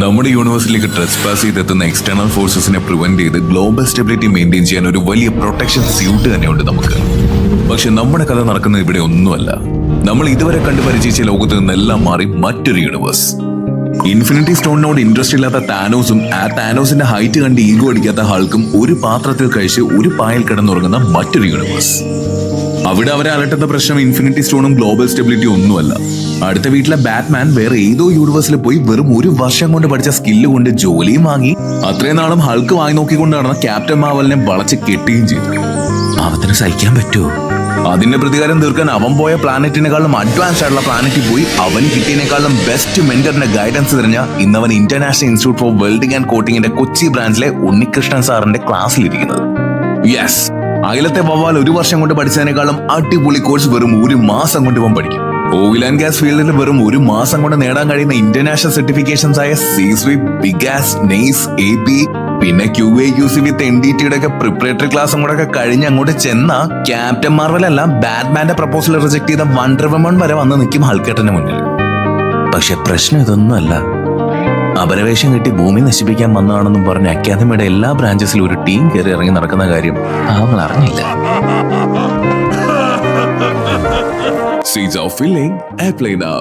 നമ്മുടെ യൂണിവേഴ്സിലേക്ക് ട്രെസ് pass ചെയ്തെത്തുന്ന external ഫോഴ്സസിനെ prevent ചെയ്ത് global stability maintain ചെയ്യാൻ ഒരു വലിയ പ്രൊട്ടക്ഷൻ സ്യൂട്ട് തന്നെയുണ്ട് നമുക്ക്. പക്ഷെ നമ്മുടെ കഥ നടക്കുന്നത് ഇവിടെ ഒന്നുമല്ല. നമ്മൾ ഇതുവരെ കണ്ടു പരിചയിച്ച ലോകത്ത് നിന്നെല്ലാം മാറി മറ്റൊരു യൂണിവേഴ്സ്. ഇൻഫിനിറ്റി സ്റ്റോണിനോട് ഇൻട്രസ്റ്റ് ഇല്ലാത്ത താനോസും ആ താനോസിന്റെ ഹൈറ്റ് കണ്ട് ഈഗോ അടിക്കാത്ത ഹൾക്കും ഒരു പാത്രത്തിൽ കഴിച്ച് ഒരു പായൽ കിടന്നുറങ്ങുന്ന മറ്റൊരു യൂണിവേഴ്സ്. അവിടെ അവരെ അലട്ടുന്ന പ്രശ്നം ഇൻഫിനിറ്റി സ്റ്റോണും ഗ്ലോബൽ സ്റ്റെബിലിറ്റി ഒന്നുമല്ല. അടുത്ത വീട്ടിലെ ബാറ്റ്മാൻ വേറെ ഏതോ യൂണിവേഴ്സിൽ പോയി വെറും ഒരു വർഷം കൊണ്ട് പഠിച്ച സ്കില്ല് കൊണ്ട് ജോലിയും വാങ്ങി അത്രയും നാളും ഹൾക്ക് വാങ്ങി നോക്കിക്കൊണ്ട് നടന്ന ക്യാപ്റ്റൻ മാവലിനെ വളച്ച് കെട്ടുകയും ചെയ്തു. അവത്തിന് സഹിക്കാൻ പറ്റുമോ? അതിന്റെ പ്രതികാരം തീർക്കാൻ അവൻ പോയ പ്ലാനറ്റിനെക്കാളും അഡ്വാൻസ് ആയിട്ടുള്ള പ്ലാനറ്റിൽ പോയി അവന് കിട്ടിയതിനേക്കാളും ബെസ്റ്റ് മെന്ററിന്റെ ഗൈഡൻസ് തിരഞ്ഞ ഇന്നവൻ international institute for welding and കോട്ടിങ്ങിന്റെ കൊച്ചി ബ്രാഞ്ചിലെ ഉണ്ണികൃഷ്ണൻ സാറിന്റെ ക്ലാസ്സിലിരിക്കുന്നത്. യെസ്, അയലത്തെ വവ്വാൽ ഒരു വർഷം കൊണ്ട് പഠിച്ചതിനേക്കാളും അടിപൊളി കോഴ്സ് വെറും ഒരു മാസം കൊണ്ട് ഇവൻ പഠിക്കും. ഓയിൽ ആൻഡ് ഗ്യാസ് ഫീൽഡിൽ വെറും ഒരു മാസം കൊണ്ട് നേടാൻ കഴിയുന്ന ഇന്റർനാഷണൽ സർട്ടിഫിക്കേഷൻസ് ആയ CSV, ബിഗാസ്, നെയ്സ്, AP, പിന്നെ QA QC വിത്ത് NDT യുടെ ഒക്കെ പ്രിപ്പറേറ്ററി ക്ലാസ്സും കൂടെ ഒക്കെ കഴിഞ്ഞ് അങ്ങോട്ട് ചെന്ന ക്യാപ്റ്റൻ മാർവലല്ല ബാറ്റ്മാന്റെ പ്രപ്പോസൽ റിജക്ട് ചെയ്ത വണ്ടർ വുമൺ വരെ വന്ന് നിൽക്കും ഹൾക്കേട്ടന്റെ മുന്നിൽ. പക്ഷെ പ്രശ്നം ഇതൊന്നുമല്ല. അപരവേഷം കിട്ടി ഭൂമി നശിപ്പിക്കാൻ വന്നതാണെന്നും പറഞ്ഞ് അക്കാദമിയുടെ എല്ലാ ബ്രാഞ്ചസിലും ഒരു ടീം കയറി ഇറങ്ങി നടക്കുന്ന കാര്യം അവൾ അറിഞ്ഞില്ല. Seeds of filling, apply now.